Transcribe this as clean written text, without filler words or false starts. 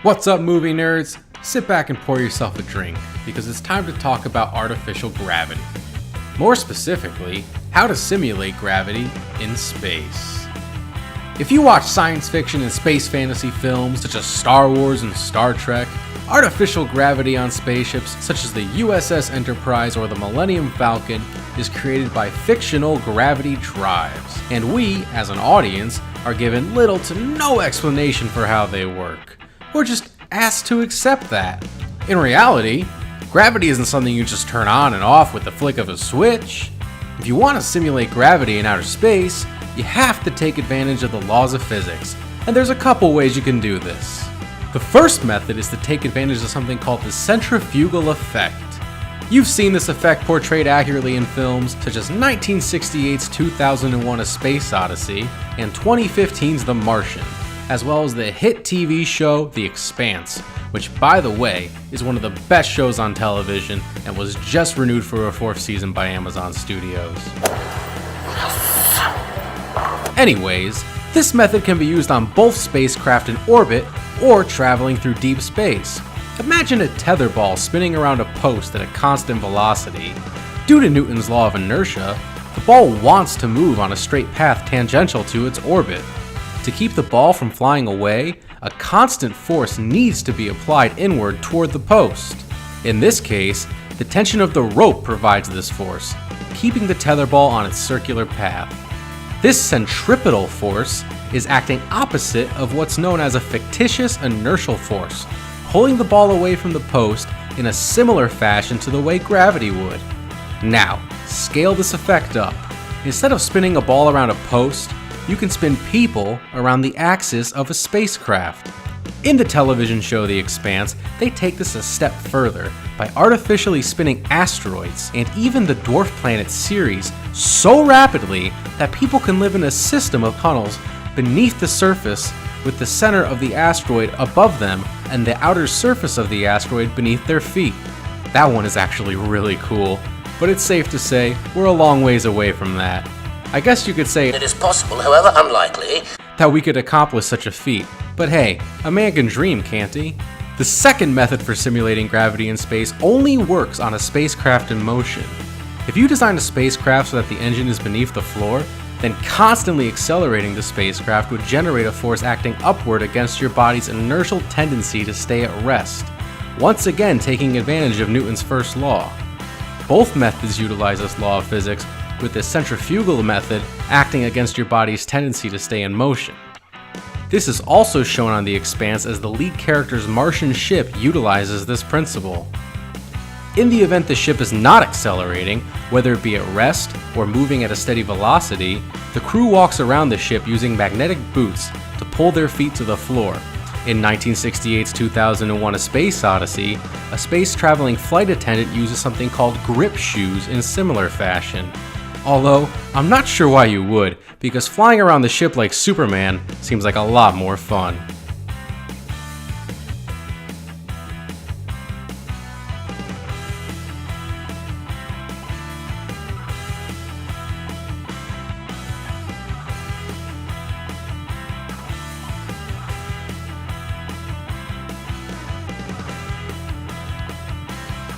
What's up, movie nerds? Sit back and pour yourself a drink, because it's time to talk about artificial gravity. More specifically, how to simulate gravity in space. If you watch science fiction and space fantasy films such as Star Wars and Star Trek, artificial gravity on spaceships such as the USS Enterprise or the Millennium Falcon is created by fictional gravity drives, and we, as an audience, are given little to no explanation for how they work. We're just asked to accept that. In reality, gravity isn't something you just turn on and off with the flick of a switch. If you want to simulate gravity in outer space, you have to take advantage of the laws of physics, and there's a couple ways you can do this. The first method is to take advantage of something called the centrifugal effect. You've seen this effect portrayed accurately in films such as 1968's 2001: A Space Odyssey and 2015's The Martian, as well as the hit TV show The Expanse, which, by the way, is one of the best shows on television and was just renewed for a 4th season by Amazon Studios. Anyways, this method can be used on both spacecraft in orbit or traveling through deep space. Imagine a tether ball spinning around a post at a constant velocity. Due to Newton's law of inertia, the ball wants to move on a straight path tangential to its orbit. To keep the ball from flying away, a constant force needs to be applied inward toward the post. In this case, the tension of the rope provides this force, keeping the tether ball on its circular path. This centripetal force is acting opposite of what's known as a fictitious inertial force, holding the ball away from the post in a similar fashion to the way gravity would. Now, scale this effect up. Instead of spinning a ball around a post, you can spin people around the axis of a spacecraft. In the television show The Expanse, they take this a step further by artificially spinning asteroids and even the dwarf planet Ceres so rapidly that people can live in a system of tunnels beneath the surface, with the center of the asteroid above them and the outer surface of the asteroid beneath their feet. That one is actually really cool, but it's safe to say we're a long ways away from that. I guess you could say it is possible, however unlikely, that we could accomplish such a feat, but hey, a man can dream, can't he? The second method for simulating gravity in space only works on a spacecraft in motion. If you design a spacecraft so that the engine is beneath the floor, then constantly accelerating the spacecraft would generate a force acting upward against your body's inertial tendency to stay at rest, once again taking advantage of Newton's first law. Both methods utilize this law of physics, with the centrifugal method acting against your body's tendency to stay in motion. This is also shown on The Expanse as the lead character's Martian ship utilizes this principle. In the event the ship is not accelerating, whether it be at rest or moving at a steady velocity, the crew walks around the ship using magnetic boots to pull their feet to the floor. In 1968's 2001: A Space Odyssey, a space-traveling flight attendant uses something called grip shoes in similar fashion. Although, I'm not sure why you would, because flying around the ship like Superman seems like a lot more fun.